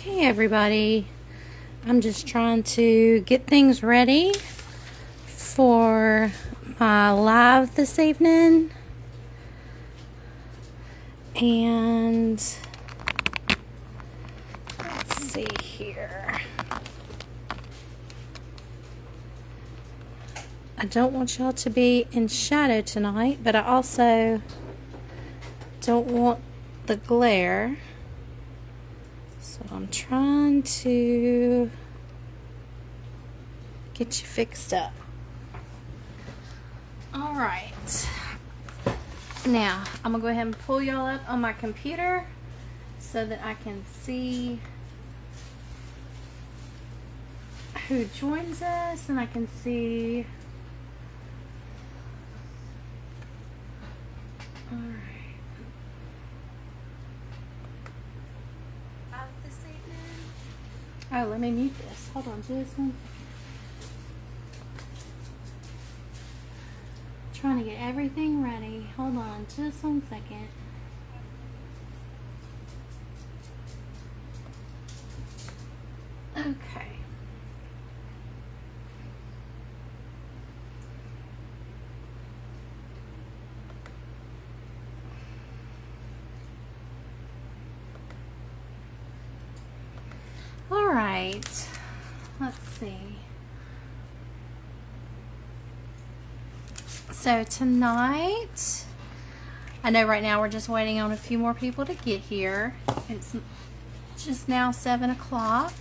Hey everybody, I'm just trying to get things ready for my live this evening, and let's see here. I don't want y'all to be in shadow tonight, but I also don't want the glare. So I'm trying to get you fixed up. All right. Now, I'm going to go ahead and pull y'all up on my computer so that I can see who joins us, and I can see. All right. Oh, let me mute this. Hold on just 1 second. Trying to get everything ready. Hold on just 1 second. Okay. All right. Let's see. So tonight, I know right now we're just waiting on a few more people to get here. It's just now 7 o'clock.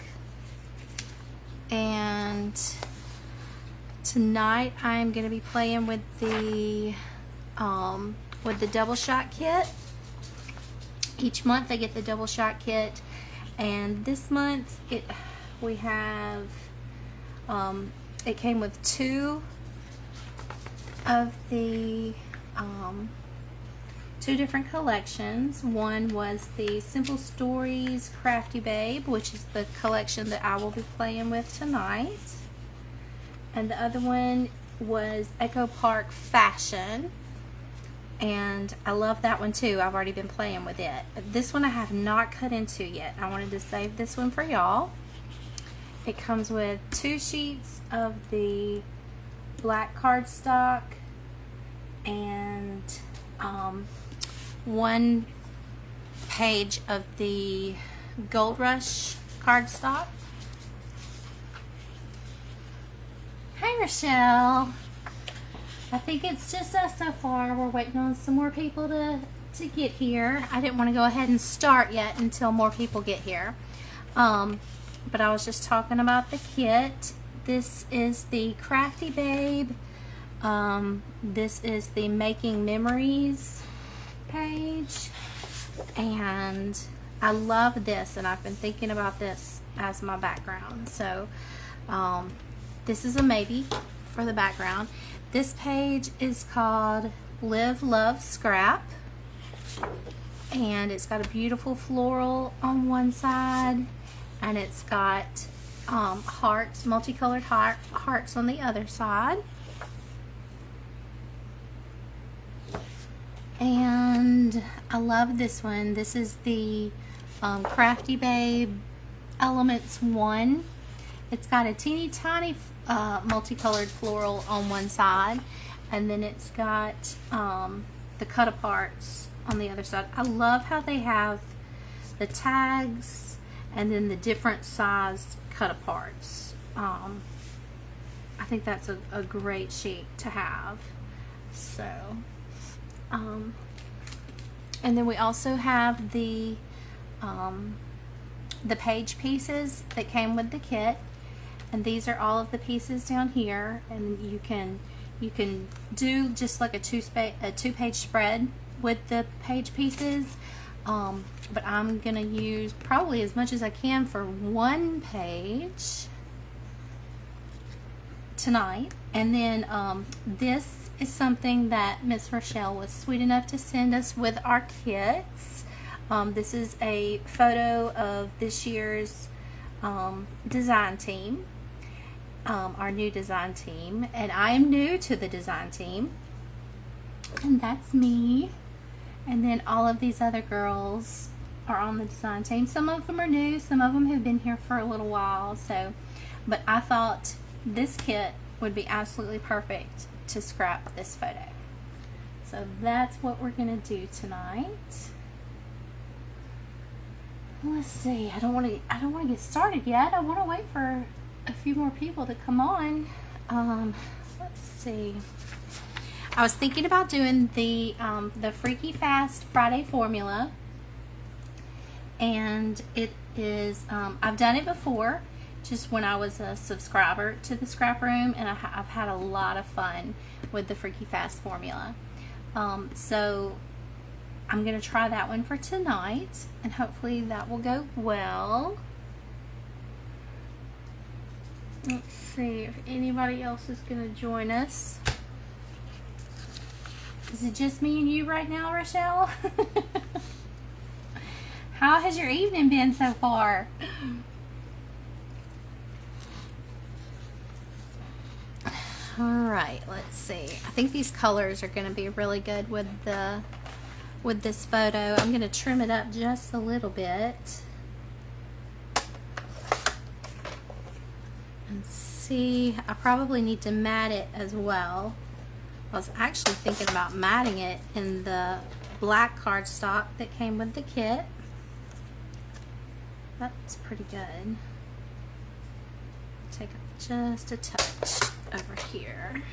And tonight I'm going to be playing with the double shot kit. Each month I get the double shot kit. And this month we have it came with two of the two different collections. One was the Simple Stories Crafty Babe, which is the collection that I will be playing with tonight, and the other one was Echo Park Fashion. And I love that one too. I've already been playing with it. This one I have not cut into yet. I wanted to save this one for y'all. It comes with 2 sheets of the black cardstock and 1 page of the Gold Rush cardstock. Hi, Rochelle. I think it's just us so far. We're waiting on some more people to get here. I didn't want to go ahead and start yet until more people get here. But I was just talking about the kit. This is the Crafty Babe. This is the Making Memories page. And I love this, and I've been thinking about this as my background. So this is a maybe for the background. This page is called Live, Love, Scrap, and it's got a beautiful floral on one side, and it's got hearts, multicolored hearts on the other side. And I love this one. This is the Crafty Babe Elements 1. It's got a teeny tiny multicolored floral on one side, and then it's got the cut aparts on the other side. I love how they have the tags and then the different sized cut aparts. I think that's a great sheet to have. So and then we also have the page pieces that came with the kit. And these are all of the pieces down here, and you can do just like a two-page spread with the page pieces, but I'm gonna use probably as much as I can for 1 page tonight. And then this is something that Miss Rochelle was sweet enough to send us with our kits. This is a photo of this year's design team. Our new design team, and I am new to the design team, and that's me. And then all of these other girls are on the design team. Some of them are new, some of them have been here for a little while. So, but I thought this kit would be absolutely perfect to scrap this photo. So that's what we're gonna do tonight. Let's see. I don't want to get started yet. I want to wait for a few more people to come on. Let's see. I was thinking about doing the Freaky Fast Friday formula, and it is I've done it before, just when I was a subscriber to the Scraproom, and I've had a lot of fun with the Freaky Fast formula. So I'm going to try that one for tonight, and hopefully that will go well. Let's see if anybody else is going to join us. Is it just me and you right now, Rochelle? How has your evening been so far? Alright, let's see. I think these colors are going to be really good with this photo. I'm going to trim it up just a little bit and see. I probably need to matte it as well. I was actually thinking about matting it in the black cardstock that came with the kit. That's pretty good. Take just a touch over here.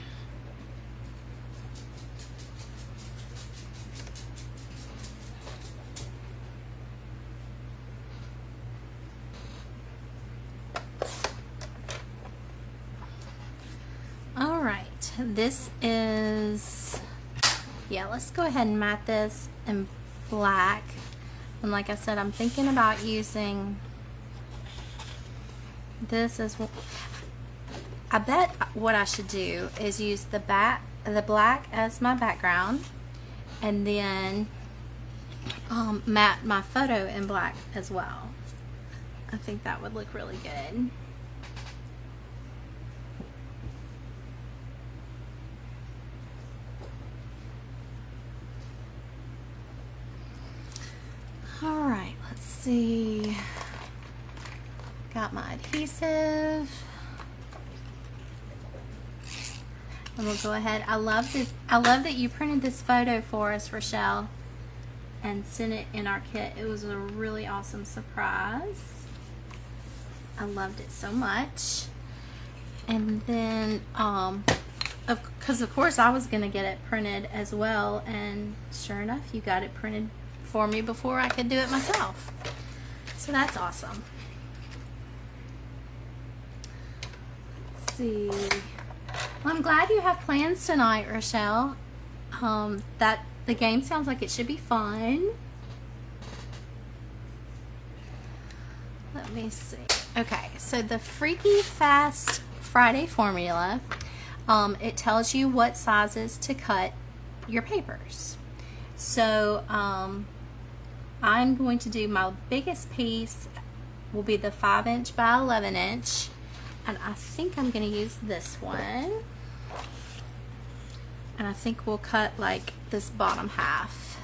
All right, this is, yeah, let's go ahead and matte this in black. And like I said, I'm thinking about using this as well. I bet what I should do is use the black as my background, and then matte my photo in black as well. I think that would look really good. All right, let's see. Got my adhesive. And we'll go ahead. I love that you printed this photo for us, Rochelle, and sent it in our kit. It was a really awesome surprise. I loved it so much. And then, because of course I was gonna get it printed as well, and sure enough, you got it printed for me before I could do it myself. So that's awesome. Let's see. Well, I'm glad you have plans tonight, Rochelle. That the game sounds like it should be fun. Let me see. Okay, so the Freaky Fast Friday formula, it tells you what sizes to cut your papers. So I'm going to do my biggest piece will be the 5" by 11", and I think I'm going to use this one. And I think we'll cut like this bottom half,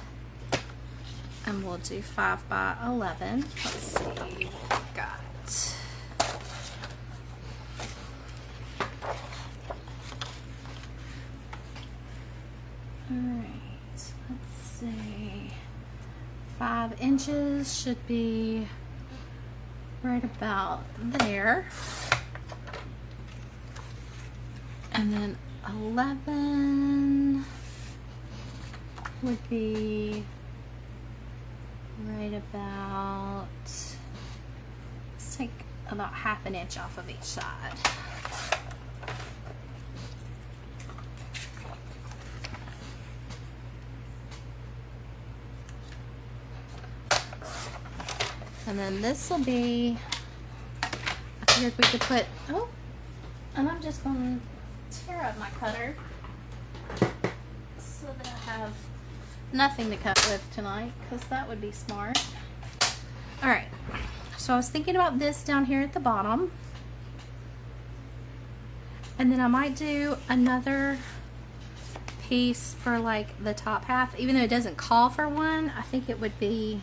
and we'll do 5 by 11. Let's see what we've got. Alright, let's see. 5 inches should be right about there. And then 11 would be right about, let's take about 1/2 inch off of each side. And then this will be, I figured we could put, oh, and I'm just going to tear up my cutter so that I have nothing to cut with tonight, because that would be smart. Alright, so I was thinking about this down here at the bottom, and then I might do another piece for like the top half. Even though it doesn't call for one, I think it would be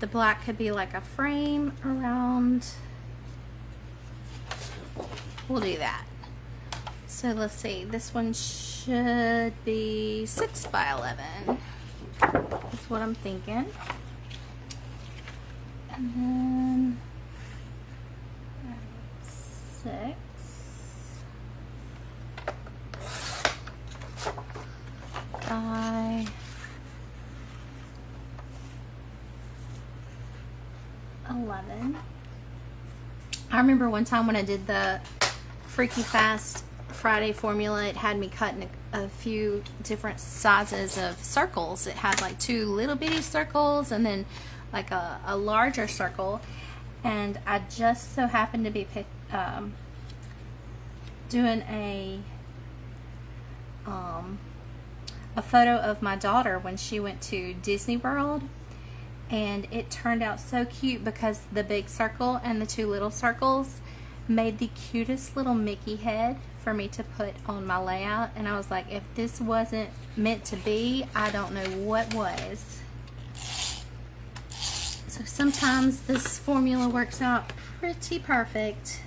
the black could be like a frame around, we'll do that. So let's see, this one should be 6 by 11. That's what I'm thinking. And then 6 by 11. I remember one time when I did the Freaky Fast Friday formula, it had me cutting a few different sizes of circles. It had like 2 little bitty circles and then like a larger circle, and I just so happened to be doing a photo of my daughter when she went to Disney World, and it turned out so cute because the big circle and the 2 little circles made the cutest little Mickey head for me to put on my layout. And I was like, if this wasn't meant to be, I don't know what was. So sometimes this formula works out pretty perfect,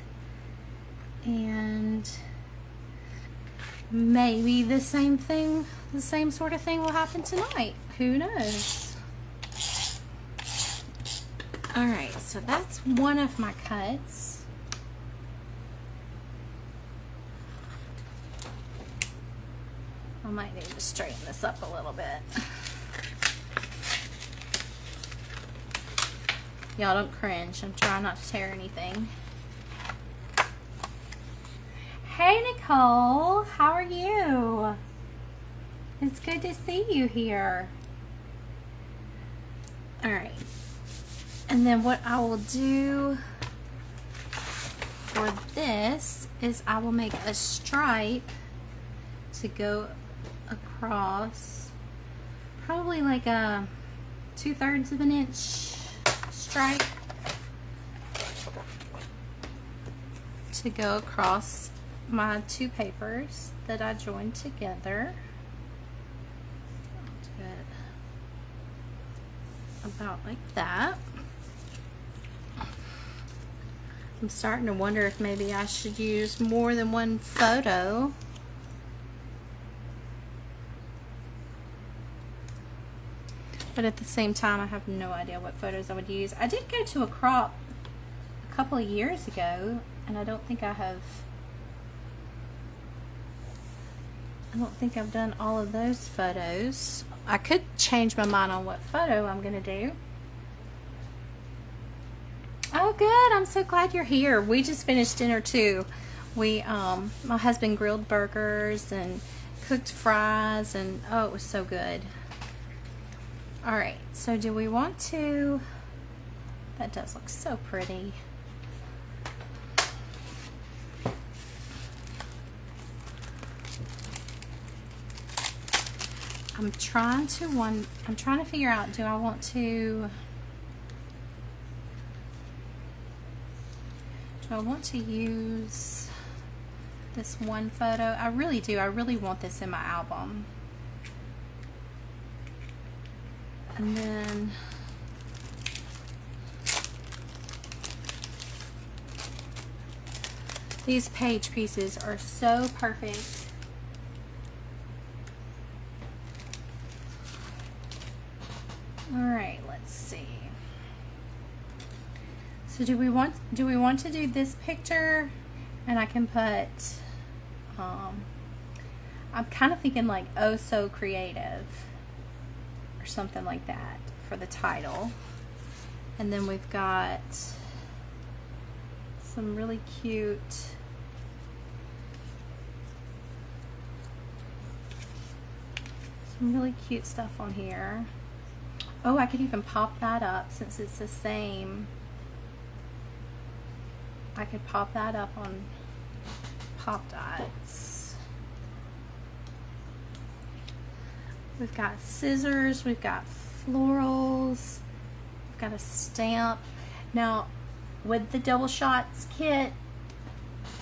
and maybe the same sort of thing will happen tonight. Who knows? Alright, so that's one of my cuts. I might need to straighten this up a little bit. Y'all don't cringe. I'm trying not to tear anything. Hey Nicole, how are you? It's good to see you here. Alright. And then what I will do for this is I will make a stripe to go across, probably like a 2/3 of an inch stripe to go across my 2 papers that I joined together. I'll do it about like that. I'm starting to wonder if maybe I should use more than one photo. But at the same time, I have no idea what photos I would use. I did go to a crop a couple of years ago, and I don't think I've done all of those photos. I could change my mind on what photo I'm gonna do. Oh good, I'm so glad you're here. We just finished dinner too. We, my husband grilled burgers and cooked fries, and oh, it was so good. Alright, so do we want to, that does look so pretty. I'm trying to figure out, do I want to use this one photo? I really do. I really want this in my album. And then these page pieces are so perfect. All right, let's see. So do we want to do this picture, and I can put I'm kind of thinking like "Oh So Creative" or something like that for the title. And then we've got some really cute stuff on here. Oh, I could even pop that up since it's the same. I could pop that up on Pop Dots. We've got scissors, we've got florals, we've got a stamp. Now, with the Double Shots kit,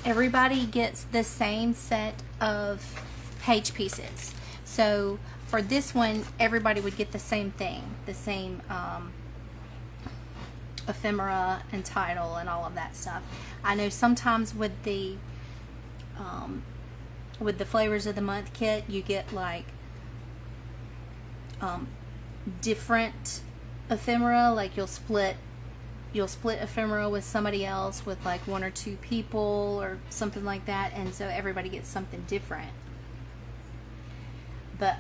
everybody gets the same set of page pieces. So for this one, everybody would get the same thing, the same ephemera and title and all of that stuff. I know sometimes with the flavors of the month kit, you get like different ephemera. Like you'll split ephemera with somebody else, with like 1 or 2 people or something like that, and so everybody gets something different. But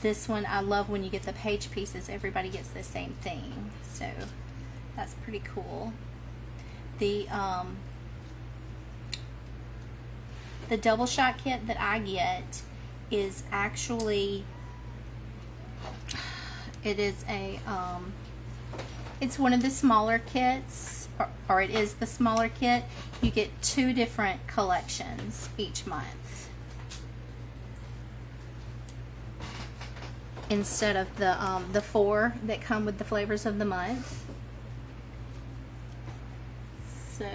this one, I love when you get the page pieces, everybody gets the same thing, so that's pretty cool. The double shot kit that I get is actually, it is a it's one of the smaller kits, or it is the smaller kit. You get 2 different collections each month instead of the 4 that come with the flavors of the month. So,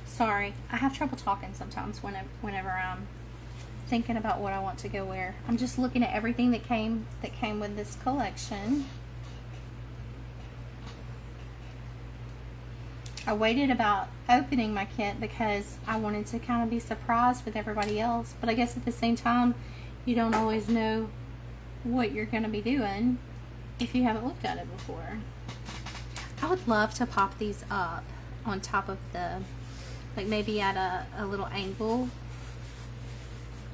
sorry, I have trouble talking sometimes whenever I'm thinking about what I want to go wear. I'm just looking at everything that came with this collection. I waited about opening my kit because I wanted to kind of be surprised with everybody else, but I guess at the same time you don't always know what you're going to be doing if you haven't looked at it before. I would love to pop these up on top of the, like maybe at a little angle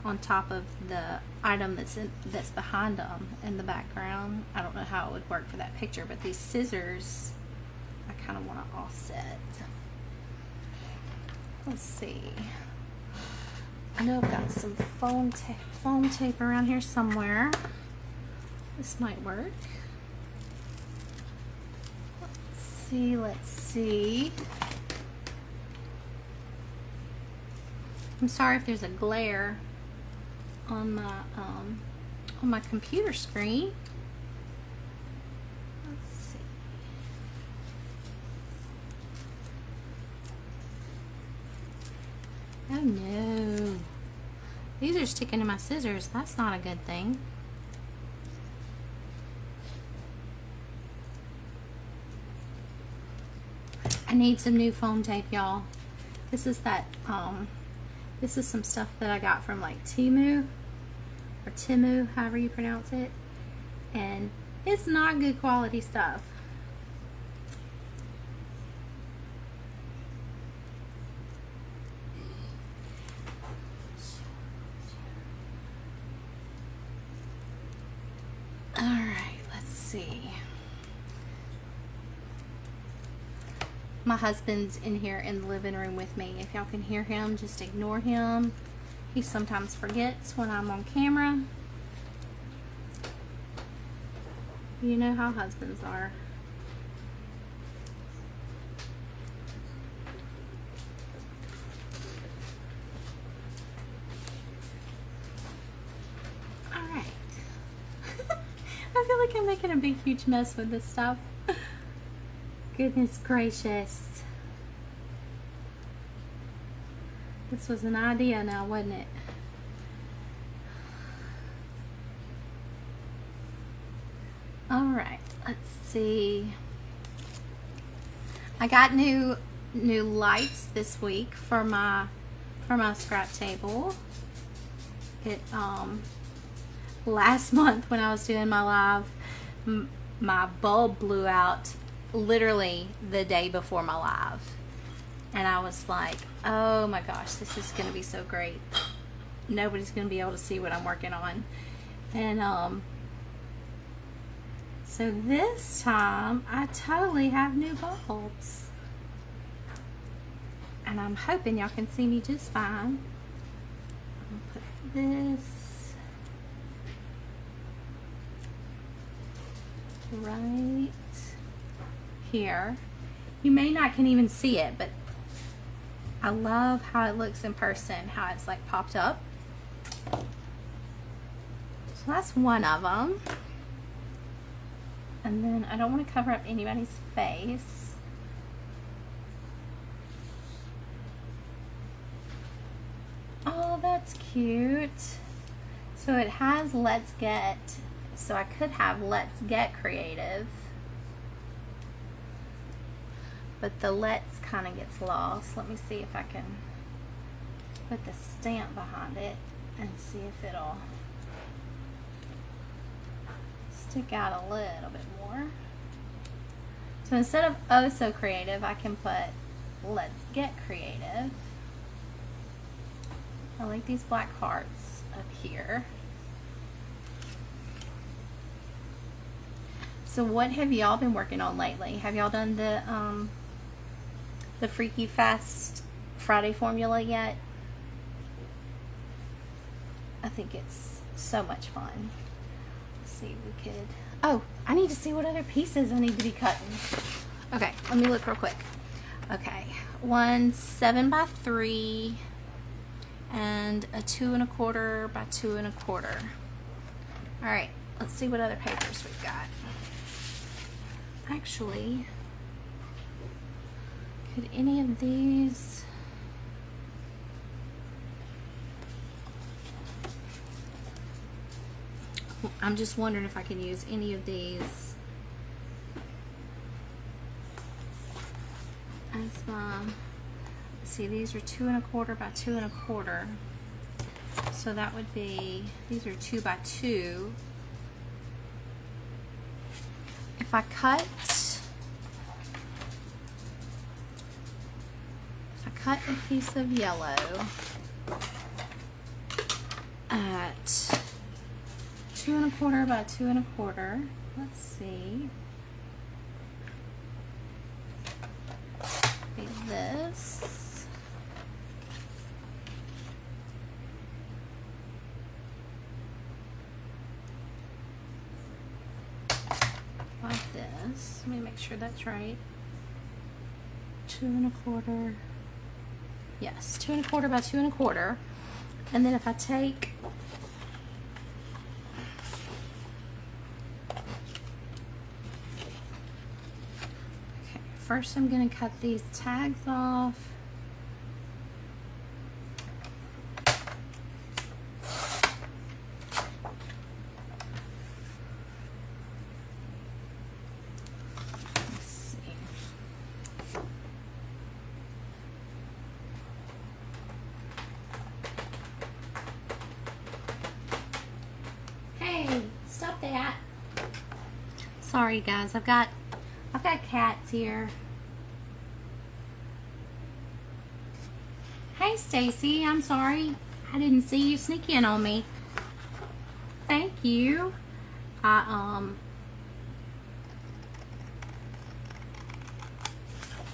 on top of the item that's behind them in the background. I don't know how it would work for that picture, but these scissors I kind of want to offset. Let's see. I know I've got some foam tape around here somewhere. This might work. Let's see. I'm sorry if there's a glare on my computer screen. Let's see. Oh no. These are sticking to my scissors. That's not a good thing. I need some new foam tape, y'all. This is that this is some stuff that I got from like Temu, or Timu, however you pronounce it, and it's not good quality stuff. All right, let's see. My husband's in here in the living room with me. If y'all can hear him, just ignore him. He sometimes forgets when I'm on camera. You know how husbands are. All right. I feel like I'm making a big, huge mess with this stuff. Goodness gracious. This was an idea now, wasn't it? Alright, let's see. I got new lights this week for my scrap table. It last month when I was doing my live, my bulb blew out literally the day before my live, and I was like, oh my gosh, this is gonna be so great. Nobody's gonna be able to see what I'm working on. And so this time I totally have new bulbs, and I'm hoping y'all can see me just fine. I'll put this right here. You may not can even see it, but I love how it looks in person, how it's like popped up. So that's one of them. And then I don't want to cover up anybody's face. Oh, that's cute. So it has Let's Get So I could have let's get creative, but the let's kind of gets lost. Let me see if I can put the stamp behind it and see if it'll stick out a little bit more. So instead of oh so creative, I can put let's get creative. I like these black hearts up here. So what have y'all been working on lately? Have y'all done the Freaky Fast Friday formula yet? I think it's so much fun. Let's see, we could, oh, I need to see what other pieces I need to be cutting. Okay, let me look real quick. Okay, one 7x3 and a 2 1/4 by 2 1/4. All right, let's see what other papers we've got. Actually, could any of these, I'm just wondering if I can use any of these as my, see, these are 2 1/4 by 2 1/4. So that would be, these are 2 by 2. If I cut a piece of yellow at 2 1/4 by 2 1/4, let's see, be this. Like this. Let me make sure that's right. 2 1/4. Yes, 2 1/4 by 2 1/4. And then if I take first, I'm going to cut these tags off. Let's see. Hey, stop that. Sorry guys, I've got cats here. Hey Stacy, I'm sorry. I didn't see you sneak in on me. Thank you. I'm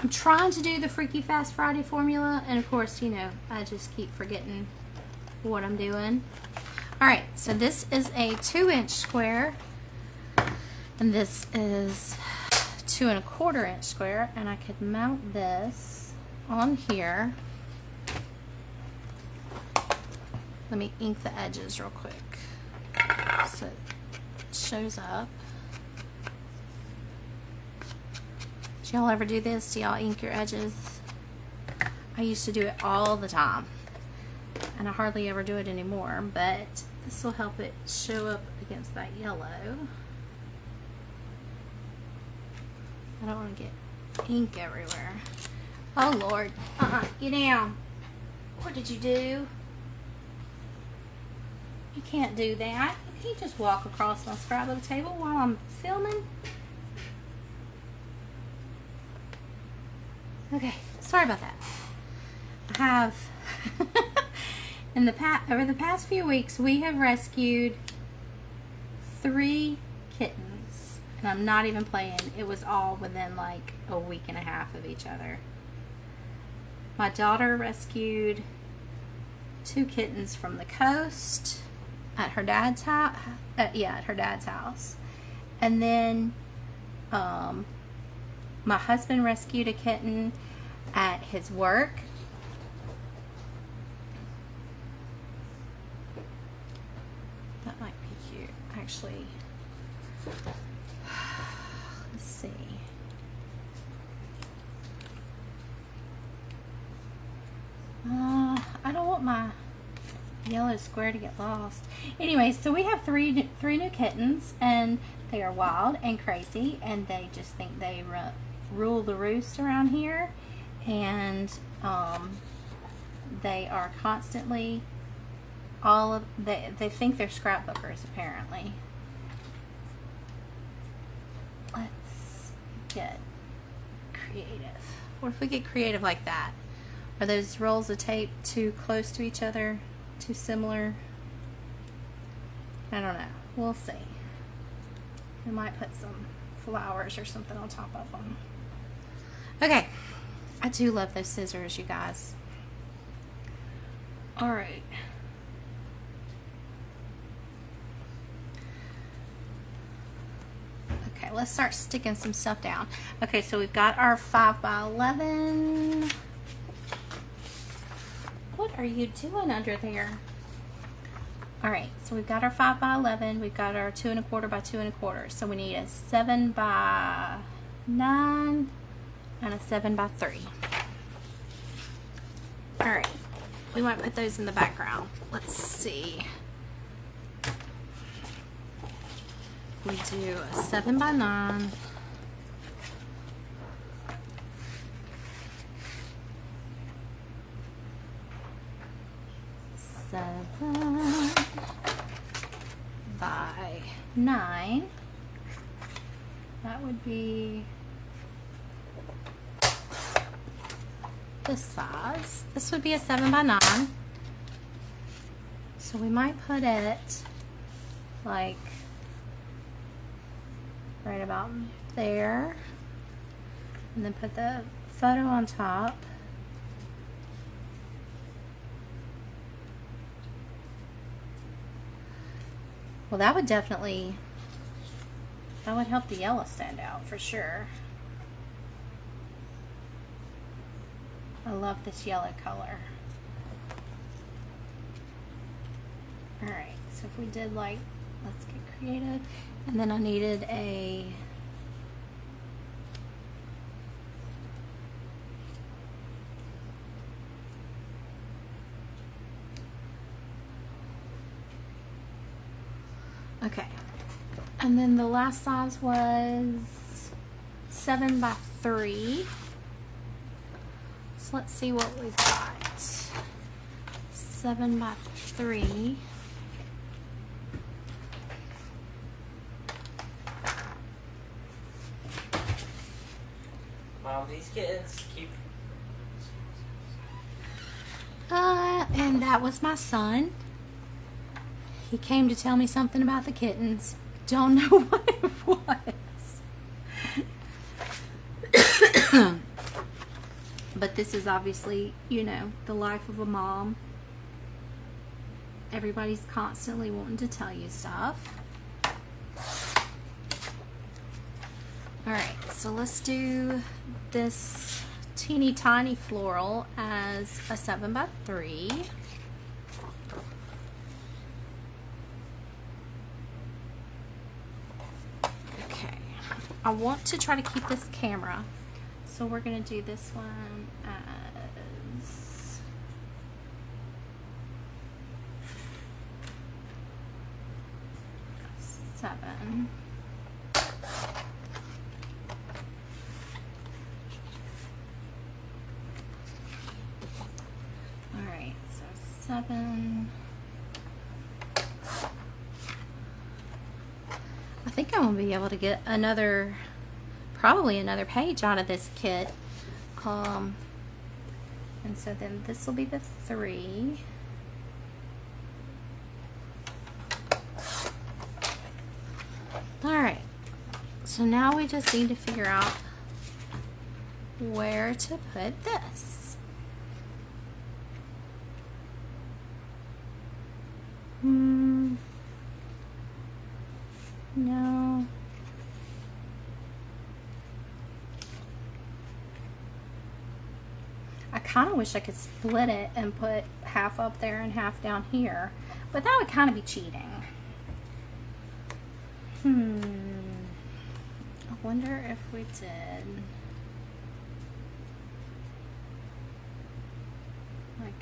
trying to do the Freaky Fast Friday formula, and of course, you know, I just keep forgetting what I'm doing. Alright, so this is a 2-inch square, and this is 2 1/4 inch square, and I could mount this on here. Let me ink the edges real quick so it shows up. Do y'all ever do this? Do y'all ink your edges? I used to do it all the time, and I hardly ever do it anymore, but this will help it show up against that yellow. I don't want to get ink everywhere. Oh Lord, get down. What did you do? You can't do that. You can't just walk across my Scrabble table while I'm filming. Okay, sorry about that. I have over the past few weeks, we have rescued 3 kittens, and I'm not even playing. It was all within like a week and a half of each other. My daughter rescued 2 kittens from the coast at her dad's house. At her dad's house. And then my husband rescued a kitten at his work. That might be cute, actually. Let's see. I don't want my yellow square to get lost. Anyway, so we have three new kittens, and they are wild and crazy, and they just think they rule the roost around here, and they are constantly they think they're scrapbookers apparently. Let's get creative. What if we get creative like that? Are those rolls of tape too close to each other? Too similar? I don't know. We'll see. We might put some flowers or something on top of them. Okay. I do love those scissors, you guys. Alright. Okay, let's start sticking some stuff down. Okay, so we've got our 5x11. What are you doing under there? Alright, so we've got our 5x11. We've got our 2 1/4 by 2 1/4. So we need a 7x9 and a 7x3. Alright, we might put those in the background. Let's see. We do a 7x9. By 9. That would be this size. This would be a 7x9. So we might put it like right about there, and then put the photo on top. Well, that would help the yellow stand out for sure. I love this yellow color. Alright, so if we did like, let's get creative, and then I needed a okay, and then the last size was 7x3. So let's see what we've got. 7x3. Mom, these kittens keep... And that was my son. He came to tell me something about the kittens. Don't know what it was. But this is obviously, you know, the life of a mom. Everybody's constantly wanting to tell you stuff. Alright, so let's do this teeny tiny floral as a 7x3. Okay, I want to try to keep this camera, so we're going to do this one as seven. Alright, so 7. I think I'm going to be able to get probably another page out of this kit. And so then this will be the 3. Alright, so now we just need to figure out where to put this. No. I kind of wish I could split it and put half up there and half down here, but that would kind of be cheating. I wonder if we did like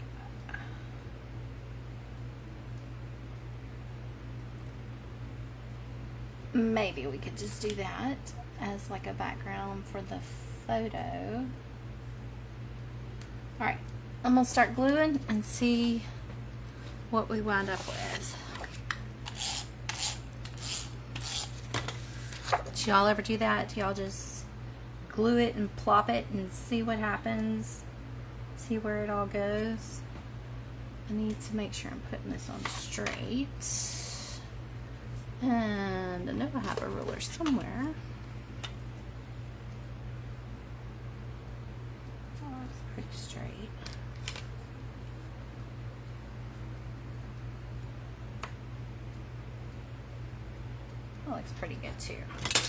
maybe we could just do that as like a background for the photo. All right, I'm gonna start gluing and see what we wind up with. Do y'all ever do that? Do y'all just glue it and plop it and see what happens? See where it all goes? I need to make sure I'm putting this on straight. And I know I have a ruler somewhere. Oh, it's pretty straight. That looks pretty good too.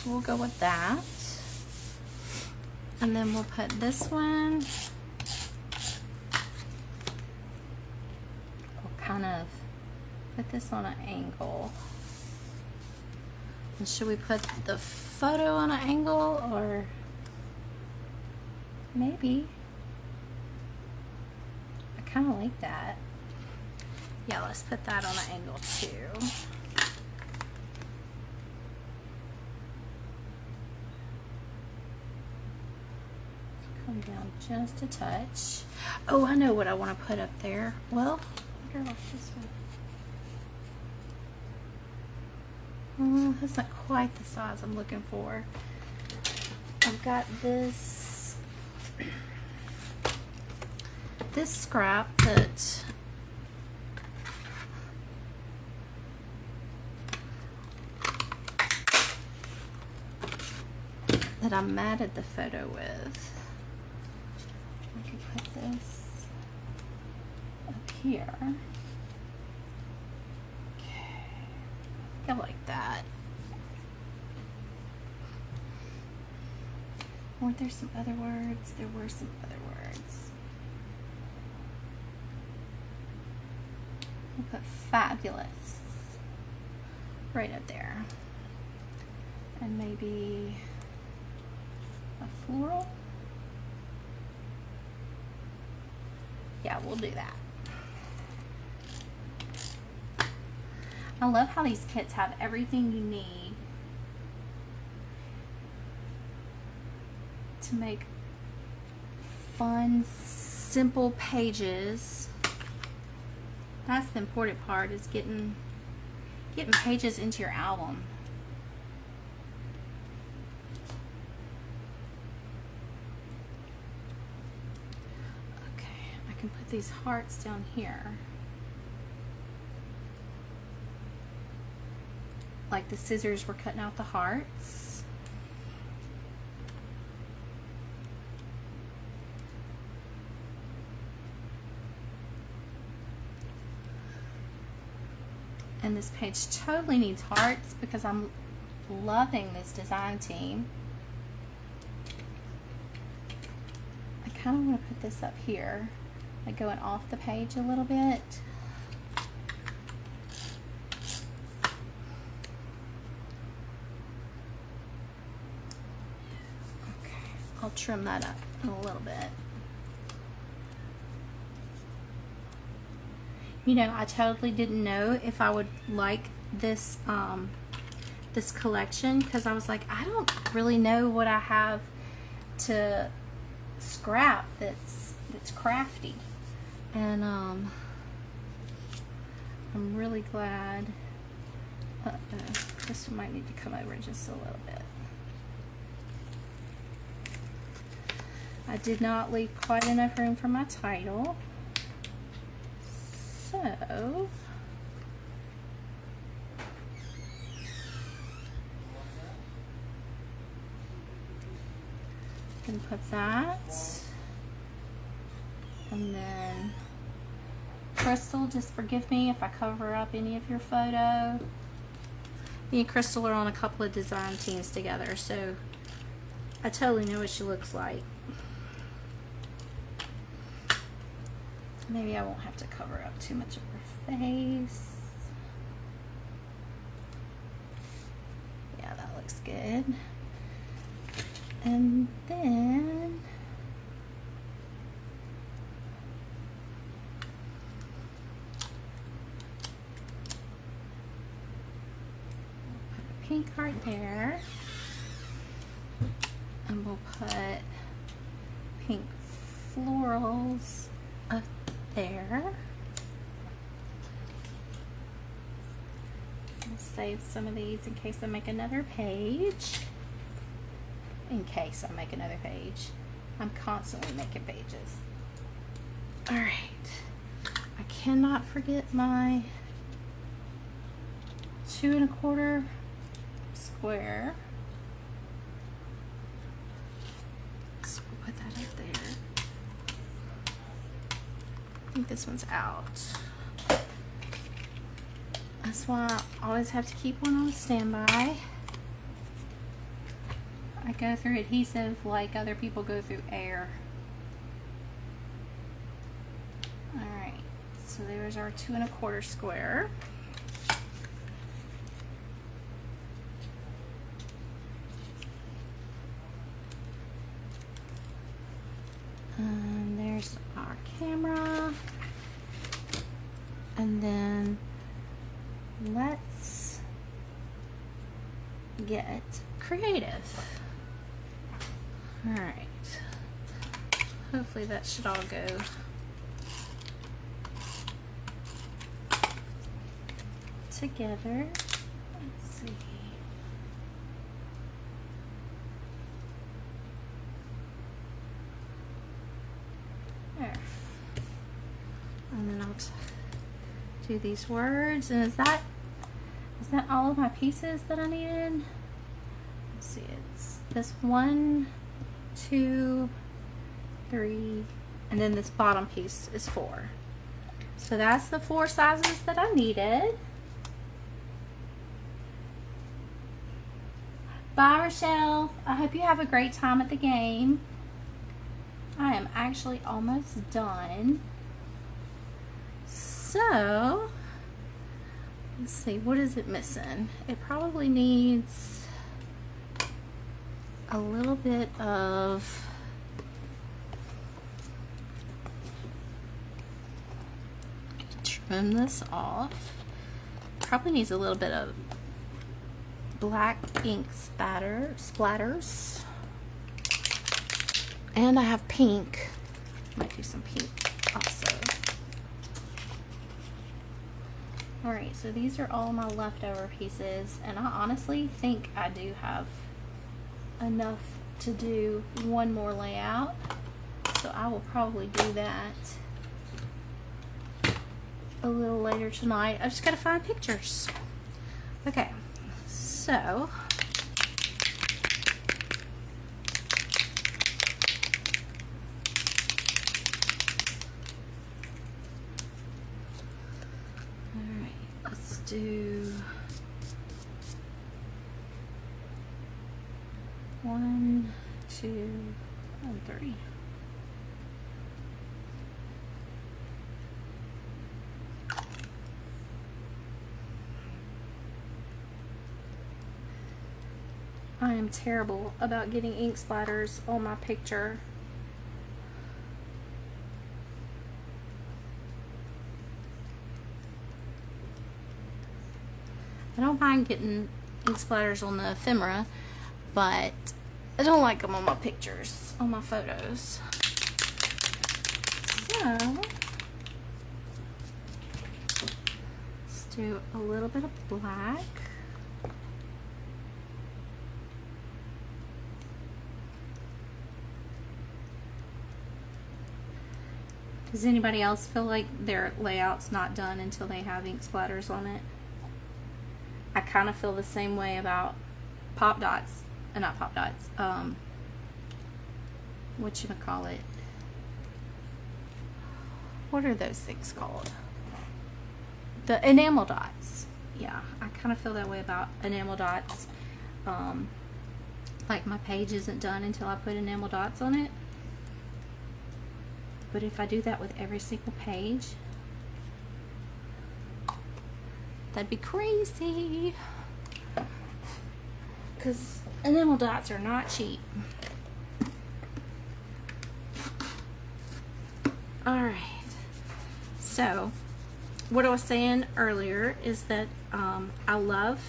We'll go with that. And then we'll put this one. We'll kind of put this on an angle. And should we put the photo on an angle, or maybe? I kind of like that. Yeah, let's put that on an angle too. Come down just a touch. Oh, I know what I want to put up there. Well, I wonder what this one. That's not quite the size I'm looking for. I've got this scrap that I matted the photo with. I could put this up here. I like that. Weren't there some other words? There were some other words. We'll put fabulous right up there. And maybe a floral. Yeah, we'll do that. I love how these kits have everything you need to make fun, simple pages. That's the important part, is getting pages into your album. Okay, I can put these hearts down here. Like the scissors were cutting out the hearts. And this page totally needs hearts because I'm loving this design team. I kind of want to put this up here, like going off the page a little bit. I'll trim that up in a little bit. You know, I totally didn't know if I would like this this collection, because I was like, I don't really know what I have to scrap that's crafty, and I'm really glad. This one might need to come over just a little bit. I did not leave quite enough room for my title, so I can put that, and then Crystal, just forgive me if I cover up any of your photo. Me and Crystal are on a couple of design teams together, so I totally know what she looks like. Maybe I won't have to cover up too much of her face. Yeah, that looks good. And then put pink right there. And we'll put pink florals up there. I'll save some of these in case I make another page. In case I make another page. I'm constantly making pages. Alright. I cannot forget my 2 1/4 square. So we'll put that up there. I think this one's out. That's why I always have to keep one on standby. I go through adhesive like other people go through air. Alright, so there's our 2 1/4 square. And there's our camera. And then let's get creative. Alright. Hopefully that should all go together. Let's see. There. And then I'll do these words. And is that all of my pieces that I needed? Let's see, it's this 1, 2, 3, and then this bottom piece is 4. So that's the 4 sizes that I needed. Bye, Rochelle. I hope you have a great time at the game. I am actually almost done. So, let's see, what is it missing? It probably needs a little bit of trim this off. Probably needs a little bit of black ink splatters. And I have pink. Might do some pink also. Alright, so these are all my leftover pieces, and I honestly think I do have enough to do one more layout, so I will probably do that a little later tonight. I just gotta find pictures. Okay, so do 1, 2, and 3. I am terrible about getting ink splatters on my picture. I don't mind getting ink splatters on the ephemera, but I don't like them on my pictures, on my photos. So, let's do a little bit of black. Does anybody else feel like their layout's not done until they have ink splatters on it? I kind of feel the same way about pop dots, not pop dots, whatchamacallit. What are those things called? The enamel dots. Yeah, I kind of feel that way about enamel dots. Like my page isn't done until I put enamel dots on it. But if I do that with every single page, that'd be crazy. Because enamel dots are not cheap. Alright. So, what I was saying earlier is that I love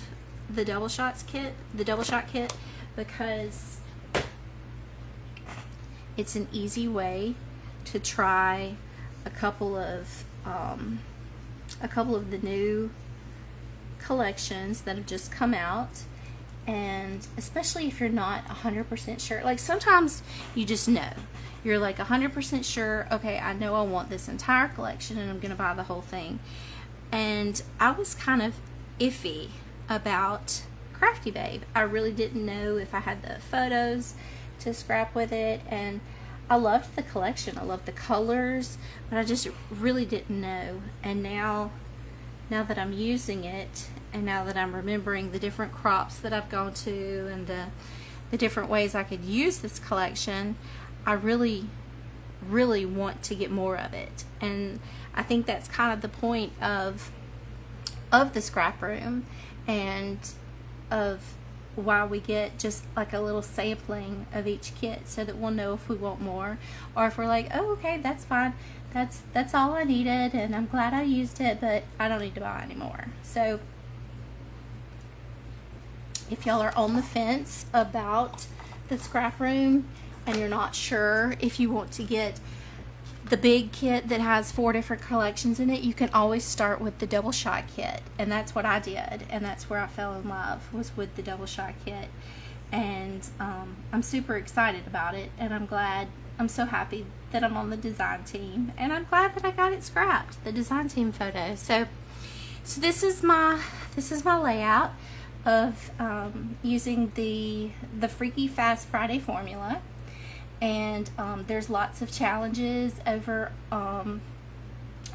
the double shot kit, because it's an easy way to try a couple of the new collections that have just come out. And especially if you're not 100% sure, like sometimes you just know, you're like 100% sure, okay, I know I want this entire collection and I'm gonna buy the whole thing. And I was kind of iffy about Crafty Babe. I really didn't know if I had the photos to scrap with it, and I loved the collection, I loved the colors, but I just really didn't know. And now that I'm using it, and now that I'm remembering the different crops that I've gone to and the different ways I could use this collection, I really want to get more of it. And I think that's kind of the point of the scrap room, and of why we get just like a little sampling of each kit, so that we'll know if we want more, or if we're like, oh, okay, that's fine, that's all I needed and I'm glad I used it, but I don't need to buy anymore. So if y'all are on the fence about the scrap room and you're not sure if you want to get the big kit that has 4 different collections in it, you can always start with the double shot kit. And that's what I did, and that's where I fell in love, was with the double shot kit. And I'm super excited about it, and I'm so happy that I'm on the design team, and I'm glad that I got it scrapped, the design team photo. So this is my layout of using the Freaky Fast Friday formula. And there's lots of challenges over on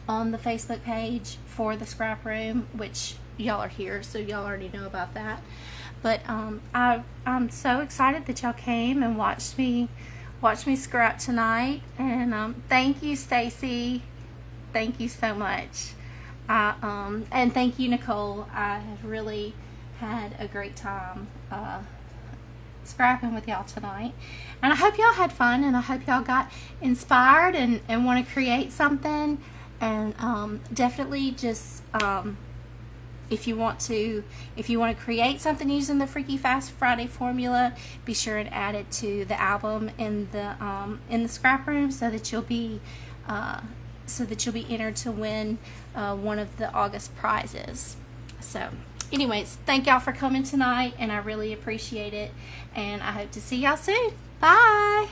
the Facebook page for the scrap room, which y'all are here, so y'all already know about that. But I'm so excited that y'all came and watched me scrap tonight. And thank you, Stacy. Thank you so much. And thank you, Nicole. I have really had a great time scrapping with y'all tonight, and I hope y'all had fun, and I hope y'all got inspired and want to create something. And definitely just if you want to create something using the Freaky Fast Friday formula, be sure and add it to the album in the scrap room, so that you'll be entered to win one of the August prizes. So anyways, thank y'all for coming tonight, and I really appreciate it, and I hope to see y'all soon. Bye.